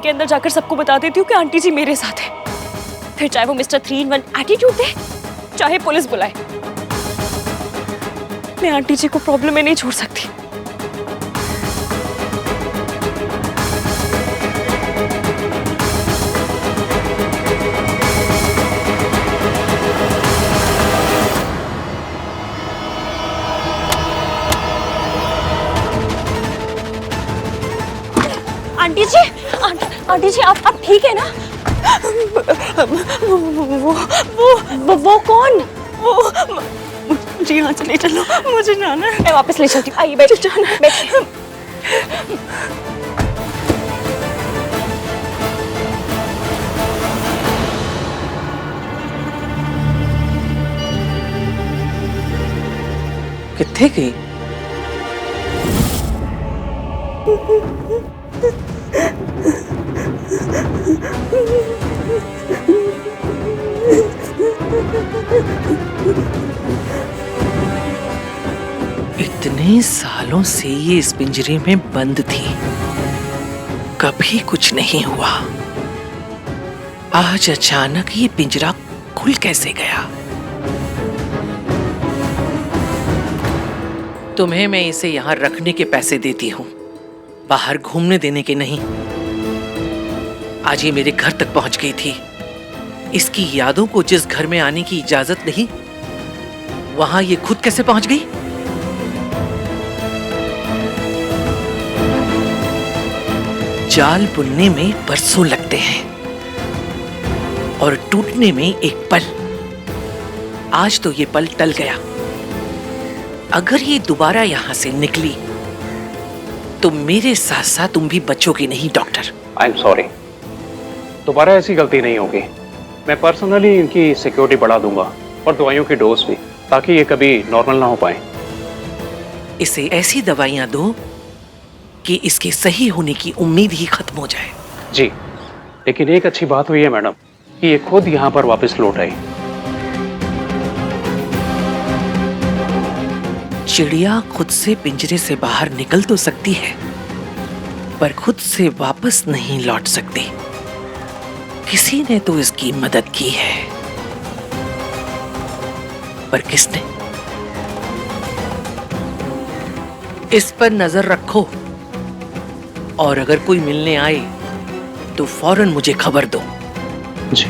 के अंदर जाकर सबको बता देती हूँ कि आंटी जी मेरे साथ है। फिर चाहे वो मिस्टर 3 in 1 एटीट्यूड दे, चाहे पुलिस बुलाए, मैं आंटी जी को प्रॉब्लम में नहीं छोड़ सकती। आंटी जी, आंटी जी आप ठीक है ना? वो कौन? मुझे यहाँ से ले चलो, मुझे जाना है। मैं वापस ले चलती हूँ। आइए बैठिए, जाना है। बैठिए। कित्थे गई? इतने सालों से ये इस पिंजरे में बंद थी, कभी कुछ नहीं हुआ। आज अचानक ये पिंजरा खुल कैसे गया? तुम्हें मैं इसे यहाँ रखने के पैसे देती हूँ, बाहर घूमने देने के नहीं। आज ये मेरे घर तक पहुंच गई थी। इसकी यादों को जिस घर में आने की इजाजत नहीं, वहां ये खुद कैसे पहुंच गई? जाल बुनने में बरसों लगते हैं और टूटने में एक पल। आज तो ये पल टल गया। अगर ये दोबारा यहां से निकली तो मेरे साथ साथ तुम भी बचोगे नहीं डॉक्टर। आई एम सॉरी, दोबारा ऐसी गलती नहीं होगी। मैं पर्सनली इनकी सिक्योरिटी बढ़ा दूंगा और दवाइयों की डोज भी, ताकि ये कभी नॉर्मल ना हो पाए। इसे ऐसी दवाइयां दो कि इसके सही होने की उम्मीद ही खत्म हो जाए। जी, लेकिन एक अच्छी बात हुई है मैडम कि ये खुद यहाँ पर वापस लौट आई। चिड़िया खुद से पिंजरे से बाहर निकल तो सकती है, पर खुद से वापस नहीं लौट सकती। किसी ने तो इसकी मदद की है, पर किसने? इस पर नजर रखो और अगर कोई मिलने आए तो फौरन मुझे खबर दो। जी।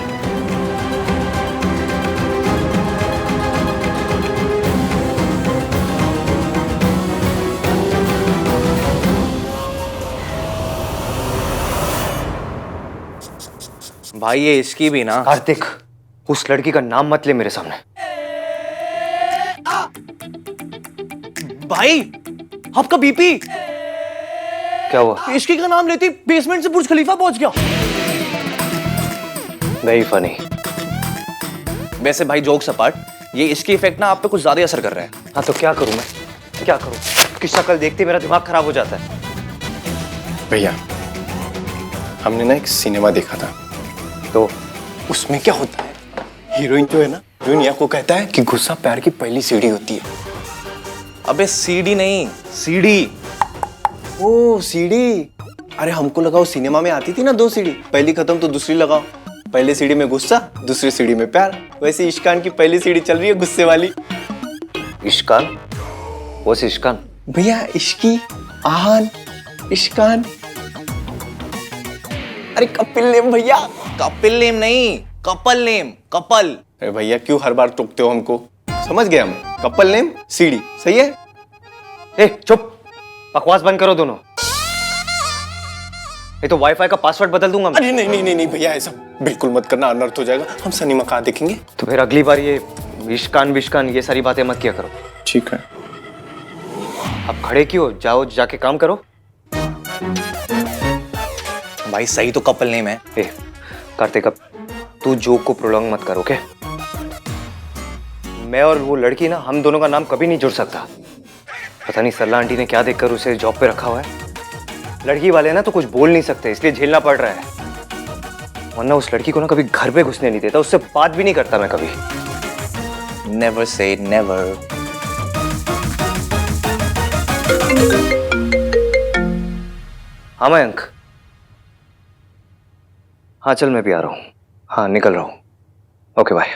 भाई ये इसकी भी ना। कार्तिक, उस लड़की का नाम मत ले मेरे सामने। भाई आपका बीपी क्या हुआ? इसकी का नाम लेती बेसमेंट से बुर्ज खलीफा पहुंच गया। Very funny. वैसे भाई जोक्स अपार्ट, ये इसकी इफेक्ट ना आप पे कुछ ज्यादा असर कर रहा है। हाँ तो क्या करूं मैं? क्या करूं? उसकी शक्ल देखते मेरा दिमाग खराब हो जाता है। भैया, हमने ना एक सिनेमा देखा था, तो उसमें क्या होता है, हीरोइन जो है ना, दुनिया को कहता है कि गुस्सा प्यार की पहली सीढ़ी होती है। अबे सीडी नहीं, सीडी। ओ सीढ़ी। अरे हमको लगा वो सिनेमा में आती थी ना 2 सीढ़ी, पहली खत्म तो दूसरी लगाओ। पहली सीढ़ी में गुस्सा, दूसरी सीढ़ी में प्यार। वैसे इश्कान की पहली सीढ़ी चल रही है गुस्से वाली। इश्कान? वो से इश्कान? भैया इश्की, आहान, इश्कान। अरे कपिल नेम भैया। कपिल नेम नहीं, कपल नेम, कपल। अरे भैया क्यों हर बार टोकते हो हमको? समझ गए हम, कपल नेम सीढ़ी, सही है? ए चुप, बकवास बंद करो दोनों। ये तो वाईफाई का पासवर्ड बदल दूंगा मैं। अरे नहीं नहीं नहीं नहीं भैया, ऐसा बिल्कुल मत करना, अनर्थ हो जाएगा। हम सिनेमा कहाँ देखेंगे? तो फिर अगली बार ये इश्कान विश्कान ये सारी बातें मत किया करो। ठीक है। अब खड़े क्यों? जाओ जाके काम करो। भाई सही तो कपल नेम है। ए कार्तिक, अब तू जोक को प्रोलॉन्ग मत कर, ओके? मैं और वो लड़की ना, हम दोनों का नाम कभी नहीं जुड़ सकता। पता नहीं सरला आंटी ने क्या देखकर उसे जॉब पे रखा हुआ है। लड़की वाले ना तो कुछ बोल नहीं सकते, इसलिए झेलना पड़ रहा है। वरना उस लड़की को ना कभी घर पे घुसने नहीं देता, उससे बात भी नहीं करता मैं कभी। Never say never. हाँ मयंक, हाँ चल, मैं भी आ रहा हूँ। हाँ निकल रहा हूँ। Okay bye.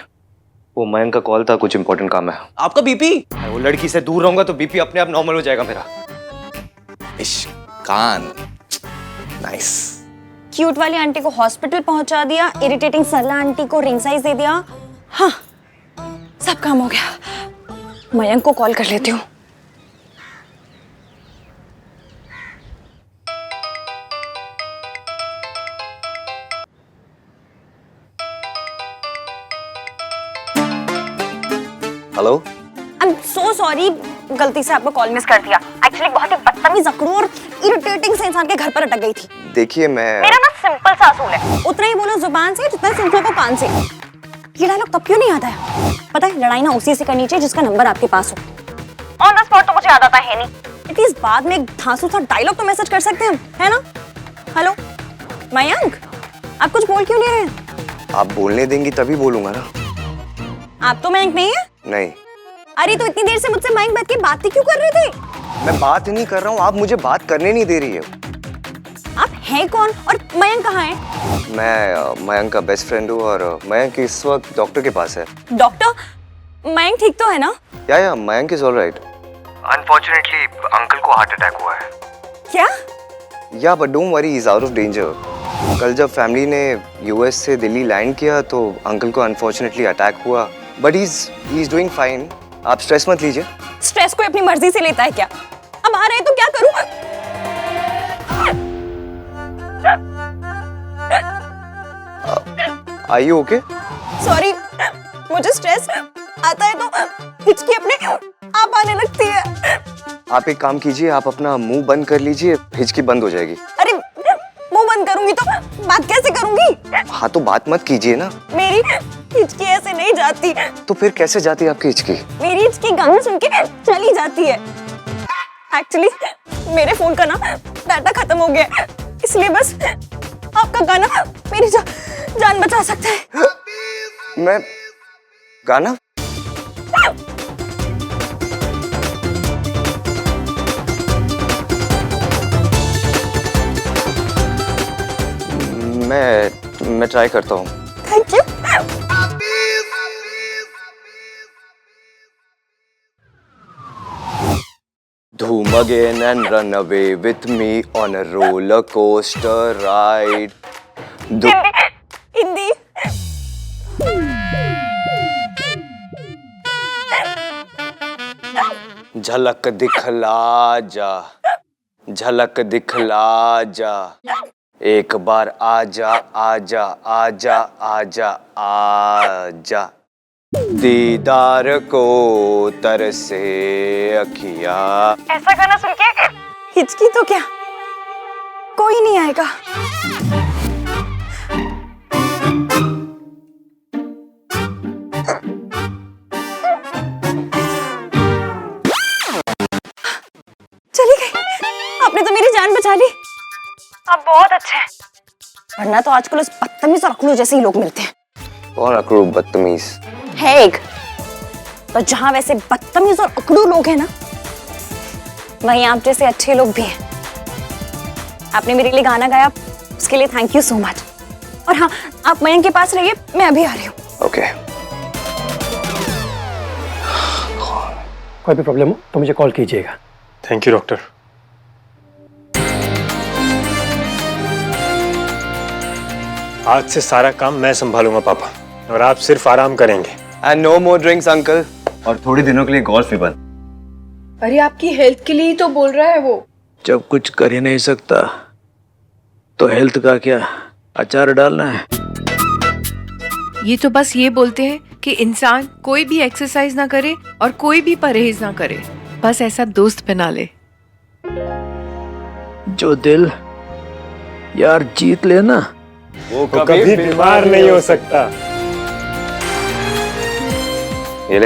वो मयंक का कॉल था, कुछ इंपॉर्टेंट काम है। आपका बीपी? वो लड़की से दूर रहूंगा तो बीपी अपने आप नॉर्मल हो जाएगा मेरा। इश्कान, नाइस। क्यूट वाली आंटी को हॉस्पिटल पहुंचा दिया, इरिटेटिंग सरला आंटी को रिंग साइज दे दिया। हाँ, सब काम हो गया। मयंक को कॉल कर लेती हूँ। Hello. I am so sorry, गलती से आपको कॉल मिस कर दिया। एक्चुअली बहुत ही बदतमीज, अकड़ू और इरिटेटिंग से इंसान के घर पर अटक गई थी। देखिए मैं मेरा ना सिंपल सा असूल है, उतना ही बोलो जुबान से जितना सिंपल को कान से। ये डायलॉग तब क्यों नहीं आता है? पता है, लड़ाई ना उसी से करनी चाहिए जिसका नंबर आपके पास हो। ऑन द स्पॉट तो मुझे याद आता है नहीं, एटलीस्ट बाद में एक धांसू सा डायलॉग तो मैसेज कर सकते हैं, है ना? हेलो मयंक, आप कुछ बोल क्यों नहीं रहे? आप बोलने देंगी तभी बोलूंगा ना। आप तो मयंक नहीं है। नहीं। अरे तो इतनी देर से मुझसे मयंक बैठ के बात ही क्यों कर रहे थे? मैं बात नहीं कर रहा हूँ, आप मुझे बात करने नहीं दे रही है। आप हैं कौन और मयंक कहाँ है? मैं मयंक का बेस्ट फ्रेंड हूँ और मयंक इस वक्त डॉक्टर के पास है। डॉक्टर? मयंक ठीक तो है ना? या Mayank is alright. Unfortunately uncle को हार्ट अटैक हुआ है। क्या? या but don't worry, he is out of danger. कल जब फैमिली ने यूएस से दिल्ली लैंड किया तो अंकल को अनफॉर्चुनेटली अटैक हुआ, but he is doing fine. आप स्ट्रेस मत लीजिए। स्ट्रेस कोई अपनी मर्जी से लेता है क्या? अब आ रहे हैं तो क्या करूं? Are you okay? सॉरी, मुझे स्ट्रेस आता है तो हिचकी अपने आप आने लगती है। आप एक काम कीजिए, आप अपना मुंह बंद कर लीजिए, हिचकी बंद हो जाएगी। अरे मुंह बंद करूंगी तो बात कैसे करूंगी? हाँ तो बात मत कीजिए ना। मेरी हिचकी ऐसे नहीं जाती। तो फिर कैसे जाती है आपकी हिचकी? मेरी हिचकी गाना सुन के चली जाती है। एक्चुअली मेरे फोन का ना डाटा खत्म हो गया, इसलिए बस आपका गाना मेरी जान बचा सकता है। मैं गाना? मैं ट्राई करता हूँ। Thank you. Zoom again and run away with me on a roller coaster ride. Hindi. झलक दिखला जा, झलक दिखला जा, एक बार आजा आजा आजा आजा आजा, दीदार को तरसे अखिया। ऐसा गाना सुन के हिचकी तो क्या कोई नहीं आएगा। चली गई, आपने तो मेरी जान बचा ली। आप बहुत अच्छे हैं, वरना तो आजकल उस बदतमीज और अकड़ू जैसे ही लोग मिलते हैं। कौन अकड़ू बदतमीज है एक, तो जहां वैसे बदतमीज और अकड़ू लोग हैं ना, वहीं आप जैसे अच्छे लोग भी हैं। आपने मेरे लिए गाना गाया, उसके लिए थैंक यू सो मच। और हाँ, आप मयंक के पास रहिए, मैं अभी आ रही हूँ। ओके। कोई भी प्रॉब्लम हो तो मुझे कॉल कीजिएगा। Thank you doctor. आज से सारा काम मैं संभालूंगा पापा, और आप सिर्फ आराम करेंगे। And no more drinks uncle, और थोड़े दिनों के लिए गोल्फ भी बंद। अरे आपकी हेल्थ के लिए ही तो बोल रहा है वो। जब कुछ कर ही नहीं सकता तो हेल्थ का क्या अचार डालना है। ये तो बस ये बोलते हैं कि इंसान कोई भी एक्सरसाइज ना करे और कोई भी परहेज ना करे, बस ऐसा दोस्त बना ले जो दिल यार जीत लेना वो कभी बीमार नहीं हो सकता। ये ले,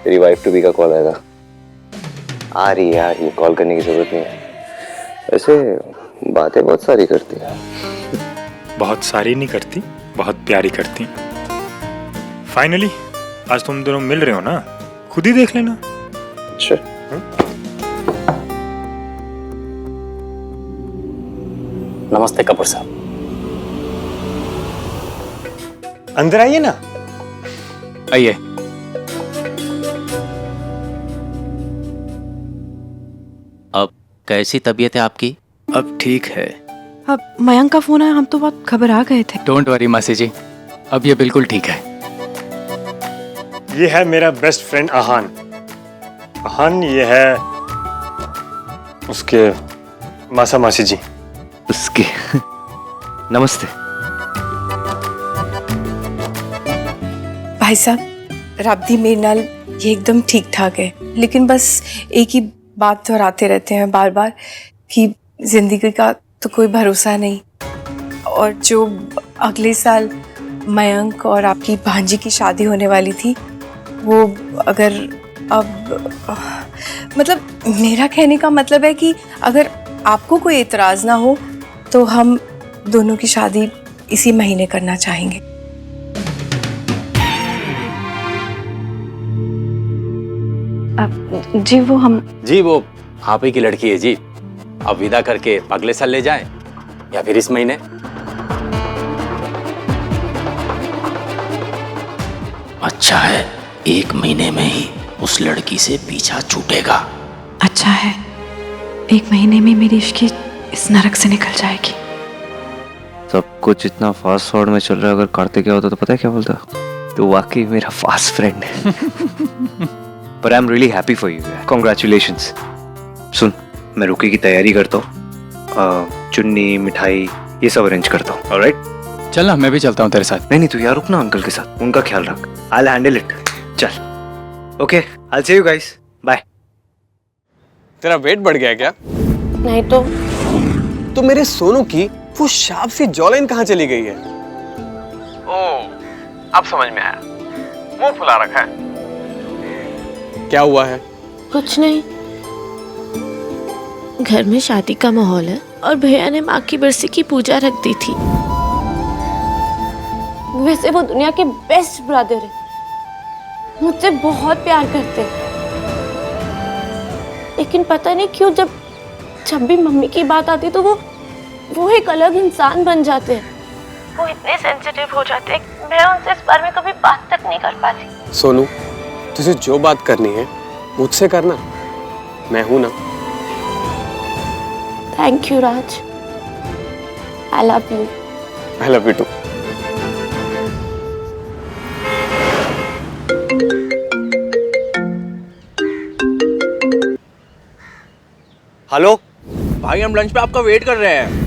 तेरी वाइफ टू बी का कॉल आएगा। आ रही है, कॉल करने की जरूरत नहीं है। वैसे बातें बहुत सारी करती है। बहुत सारी नहीं करती, बहुत प्यारी करती। फाइनली आज तुम दोनों मिल रहे हो ना, खुद ही देख लेना। अच्छा। नमस्ते कपूर साहब। अंदर आइए ना। आइए। अब कैसी तबीयत है आपकी? अब ठीक है। अब मयंक का फोन आया, हम तो बहुत घबरा गए थे। डोंट वरी मासी जी, अब ये बिल्कुल ठीक है। ये है मेरा बेस्ट फ्रेंड आहान। आहान ये है उसके मासा मासी जी। उसके नमस्ते। भाई साहब, राब्दी मेरे नाल ये एकदम ठीक ठाक है, लेकिन बस एक ही बात दोहराते रहते हैं बार बार कि जिंदगी का तो कोई भरोसा नहीं, और जो अगले साल मयंक और आपकी भांजी की शादी होने वाली थी, वो अगर अब मतलब मेरा कहने का मतलब है कि अगर आपको कोई एतराज़ ना हो तो हम दोनों की शादी इसी महीने करना चाहेंगे। जी वो आप ही की लड़की है जी। अब विदा करके अगले साल ले जाएं या फिर इस महीने। अच्छा है, 1 महीने में ही उस लड़की से पीछा छूटेगा। अच्छा है, 1 महीने में मेरी इश्क इस नरक से निकल जाएगी। सब कुछ इतना फास्ट फॉरवर्ड में चल रहा है, अगर कार्तिक क्या होता तो पता है क्या बोलता? तो वाकई मेरा फास्ट फ्रेंड है। पर I am really happy for you. Congratulations. सुन, मैं रुकी की तैयारी करता हूँ, चुन्नी मिठाई ये सब अरेंज करता हूँ। ऑलराइट? चल ना, मैं भी चलता हूँ तेरे साथ। नहीं तू यार रुक ना, अंकल के साथ, उनका ख्याल रख। I will handle it. चल okay, I will see you guys, bye. तेरा वेट बढ़ गया क्या? नहीं तो मेरे सोनू की वो शार्प सी जॉलाइन कहाँ चली गई है? अब समझ में आया, मुंह फुला रखा है। क्या हुआ है? कुछ नहीं, घर में शादी का माहौल है और भैया ने माँ की बरसी की पूजा रख दी थी। वैसे वो दुनिया के बेस्ट ब्रदर है, मुझसे बहुत प्यार करते हैं, लेकिन पता नहीं क्यों जब भी मम्मी की बात आती तो वो एक अलग इंसान बन जाते हैं। वो इतने सेंसिटिव हो जाते हैं, मैं उनसे इस बारे में कभी बात तक नहीं कर पाती। सोनू, तुझे जो बात करनी है मुझसे करना, मैं हूं ना। Thank you Raj, I love you. I love you too. Hello भाई, हम लंच पे आपका वेट कर रहे हैं।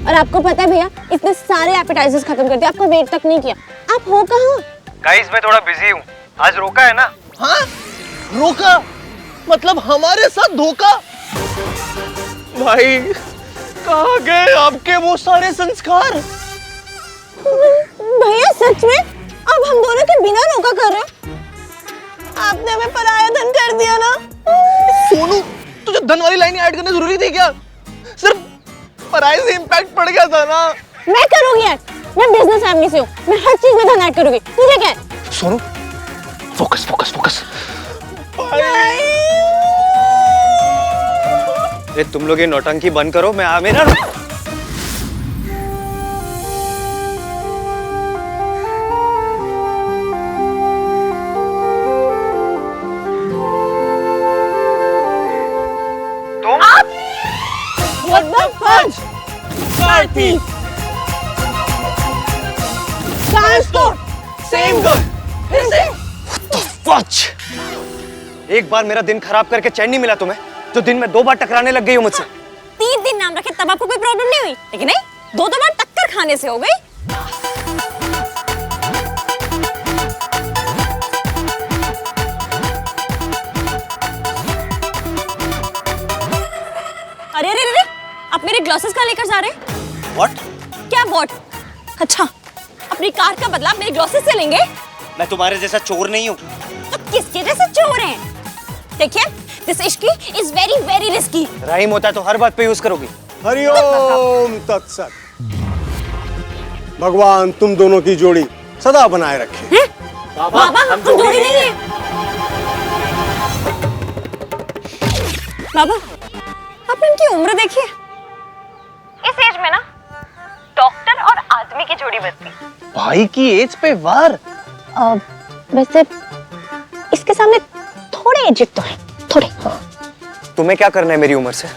और आपको पता है भैया, इतने सारे एपेटाइजर्स खत्म कर दिए, आपको वेट तक नहीं किया। आप हो कहाँ? गाइस मैं थोड़ा बिजी हूँ, आज रोका है ना। हाँ? रोका? मतलब हमारे साथ धोखा? भाई कहाँ गए आपके वो सारे संस्कार? भैया सच में अब हम दोनों के बिना रोका कर रहे हो? आपने हमें पराया धन कर दिया ना। सोनू, तुझे धन वाली लाइन ऐड करनी जरूरी थी क्या? सिर्फ पराये से इम्पैक्ट पड़ गया था ना। मैं करूंगी यार, मैं बिजनेस फैमिली से हूँ, मैं हर चीज में धन ऐड करूंगी। तुझे क्या है? Sonu, focus focus focus. ये तुम लोग ये नौटंकी बंद करो, मैं आ मेरा। What the fudge? Party. Same good. फिर से फच। एक बार मेरा दिन खराब करके चैन नहीं मिला तुम्हें, जो दिन में 2 बार टकराने लग गई हो मुझसे। 3 दिन नाम रखे तब आपको कोई प्रॉब्लम नहीं हुई, लेकिन नहीं, 2 बार टक्कर खाने से हो गई। अरे अरे अरे, आप मेरे ग्लासेस कहाँ लेकर जा रहे हैं? What? क्या व्हाट? अच्छा, अपनी कार का बदला मेरे ग्लासेस से लेंगे? मैं तुम्हारे जैसा चोर नहीं हूँ। तो किसके जैसे चोर हैं? देखिए, this Ishki is very very risky. Rhyme होता है तो हर बात पे यूज करोगी। हरिओम तत्सत। भगवान तुम दोनों की जोड़ी सदा बनाए रखे। बाबा हम जोड़ी नहीं है। बाबा, आपने इनकी उम्र देखी है? इस एज में ना डॉक्टर और आदमी की जोड़ी बनती। भाई की एज पे वार। वैसे इसके सामने थोड़े एजिड तो है, थोड़े। तुम्हें क्या करना है मेरी उम्र से?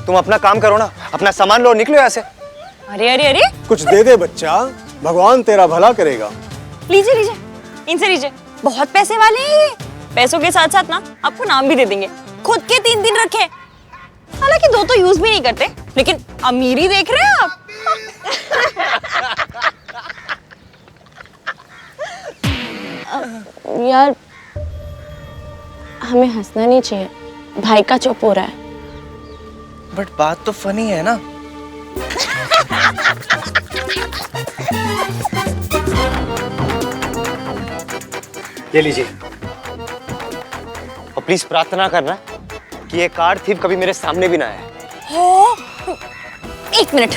तुम अपना काम करो ना, अपना सामान लो, निकलो यहाँ से। अरे अरे अरे, कुछ दे दे बच्चा, भगवान तेरा भला करेगा। लीजिए लीजिए, इनसे लीजिए, बहुत पैसे वाले हैं ये। पैसों के साथ साथ ना आपको नाम भी दे देंगे। खुद के 3 दिन रखे, हालांकि 2 तो यूज भी नहीं करते, लेकिन अमीरी देख रहे हैं आप। यार हमें हंसना नहीं चाहिए, भाई का चुप हो रहा है। बट बात तो फनी है ना। ये लीजिए। और प्लीज प्रार्थना करना कि ये कार्ड थीफ कभी मेरे सामने भी ना आए। हो, 1 मिनट,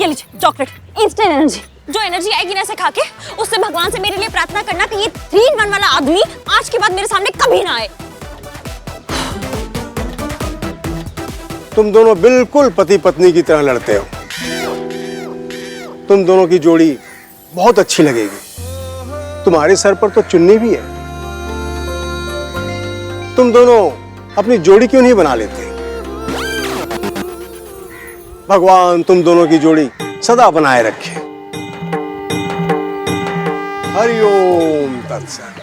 ये लीजिए चॉकलेट, इंस्टेंट एनर्जी। जो एनर्जी आएगी ना इसे खा के, उससे भगवान से मेरे लिए प्रार्थना करना कि ये 3-in-1 वाला आदमी आज के बाद मेरे सामने कभी ना आए। तुम दोनों बिल्कुल पति पत्नी की तरह लड़ते हो। तुम दोनों की जोड़ी बहुत अच्छी लगेगी। तुम्हारे सर पर तो चुन्नी भी है। तुम दोनों अपनी जोड़ी क्यों नहीं बना लेते? भगवान तुम दोनों की जोड़ी सदा बनाए रखे। हरिओम तत्सत।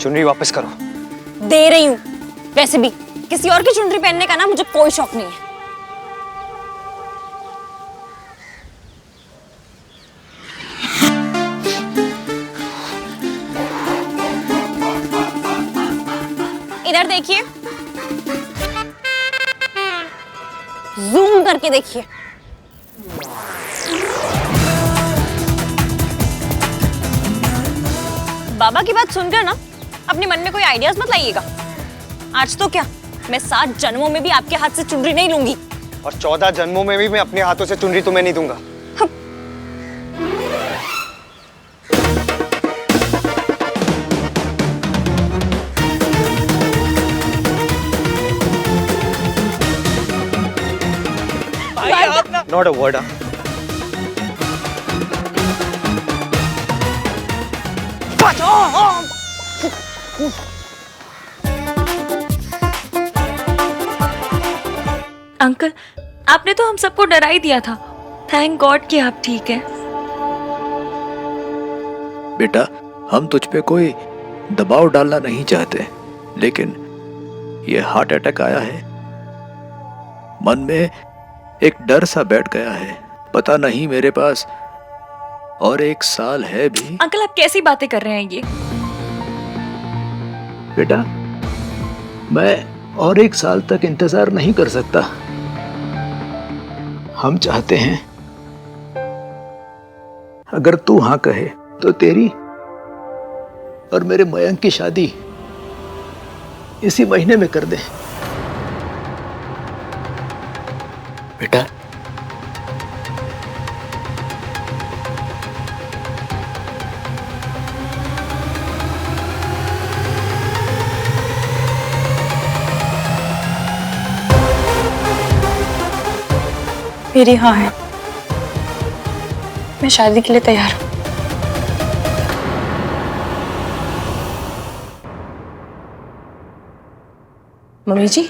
चुनरी वापस करो। दे रही हूँ। वैसे भी किसी और की चुनरी पहनने का ना मुझे कोई शौक नहीं है। इधर देखिए, जूम करके देखिए। बाबा की बात सुनकर ना अपने मन में कोई आइडियाज मत लाइएगा। आज तो क्या, मैं 7 जन्मों में भी आपके हाथ से चुनरी नहीं लूंगी। और 14 जन्मों में भी मैं अपने हाथों से चुनरी तुम्हें नहीं दूंगा। Not a word. अंकल, आपने तो हम सबको डरा ही दिया था। थैंक गॉड कि आप ठीक हैं। बेटा, हम तुझ पे कोई दबाव डालना नहीं चाहते, लेकिन ये हार्ट अटैक आया है। मन में एक डर सा बैठ गया है। पता नहीं मेरे पास और 1 साल है भी। अंकल, आप कैसी बातें कर रहे हैं ये? बेटा, मैं और 1 साल तक इंतजार नहीं कर सकता। हम चाहते हैं अगर तू हाँ कहे तो तेरी और मेरे मयंक की शादी इसी महीने में कर दे। बेटा, मेरी हाँ है, मैं शादी के लिए तैयार हूँ। मम्मी जी,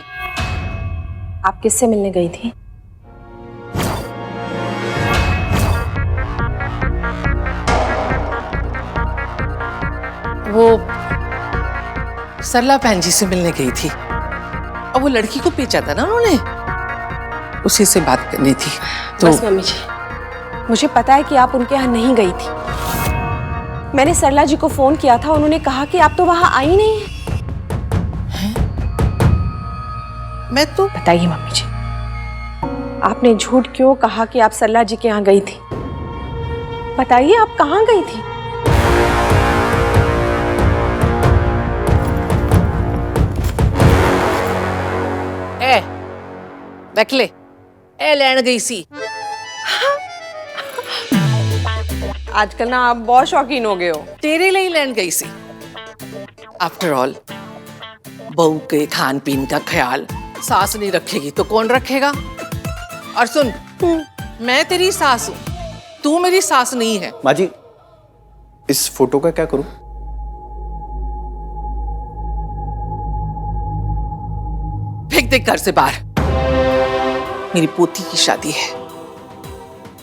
आप किससे मिलने गई थी? वो सरला बहन जी से मिलने गई थी और वो लड़की को बेचा था ना उन्होंने, उसी से बात करनी थी। तो बस मम्मी जी, मुझे पता है कि आप उनके यहाँ नहीं गई थी। मैंने सरला जी को फोन किया था, उन्होंने कहा कि आप तो वहां आई नहीं है। मैं तो बताइए मम्मी जी, आपने झूठ क्यों कहा कि आप सरला जी के यहाँ गई थी? बताइए, आप कहाँ गई थी? ए बकले, ए लैन गई सी। आजकल ना आप बहुत शौकीन हो गए हो। तेरे लिए लैन गई सी। आफ्टर ऑल, बहू के खान पीन का ख्याल सास नहीं रखेगी तो कौन रखेगा? और सुन, मैं तेरी सास हूँ, तू मेरी सास नहीं है। माँ जी, इस फोटो का क्या करूं? फेंक दे घर से बाहर। मेरी पोती की शादी है,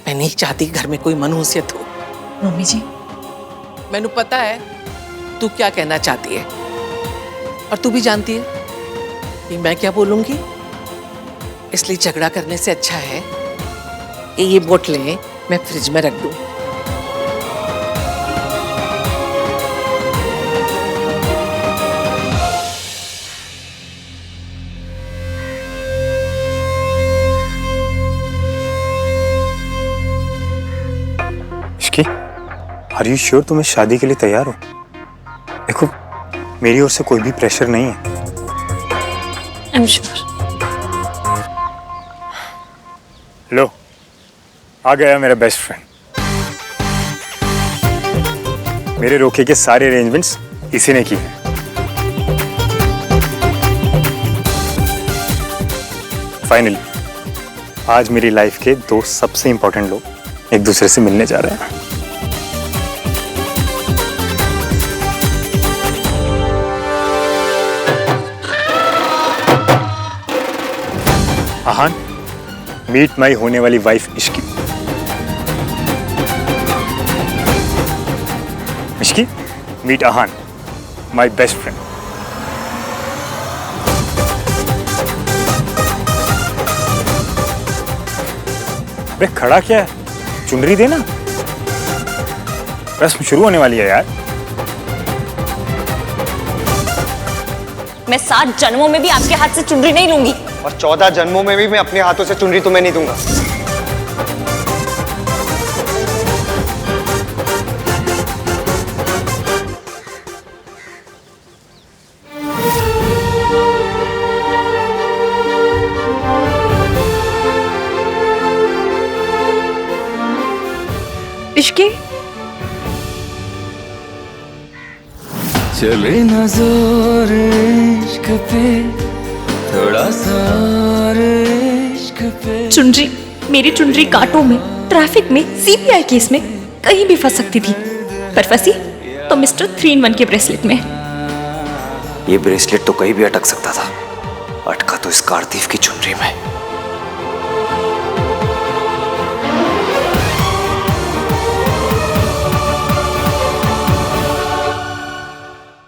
मैं नहीं चाहती घर में कोई मनहूसियत हो। मम्मी जी, मैनू पता है तू क्या कहना चाहती है, और तू भी जानती है कि मैं क्या बोलूंगी। इसलिए झगड़ा करने से अच्छा है कि ये बोतलें मैं फ्रिज में रख दूं। इश्की, आर यू श्योर तुम इस शादी के लिए तैयार हो? देखो, मेरी ओर से कोई भी प्रेशर नहीं है। I am sure. लो, आ गया मेरा बेस्ट फ्रेंड। मेरे रोके के सारे अरेंजमेंट्स इसी ने किए हैं। फाइनली आज मेरी लाइफ के दो सबसे इंपॉर्टेंट लोग एक दूसरे से मिलने जा रहे हैं। आहान, मीट माई होने वाली wife Ishqi. Ishqi, meet Aahan, my best friend. अरे खड़ा क्या है, चुनरी देना। रस्म शुरू होने वाली है यार। मैं 7 जन्मों में भी आपके हाथ से चुनरी नहीं लूंगी। और 14 जन्मों में भी मैं अपने हाथों से चुनरी तुम्हें नहीं दूंगा। इश्की, चले ना जोर इश्क पे, थोड़ा सा इश्क पे। चुनरी, मेरी चुनरी कांटों में, ट्रैफिक में, सीबीआई केस में कहीं भी फंस सकती थी, पर फंसी तो मिस्टर 3-in-1 के ब्रेसलेट में। ये ब्रेसलेट तो कहीं भी अटक सकता था, अटका तो इस कारतीफ की चुनरी में।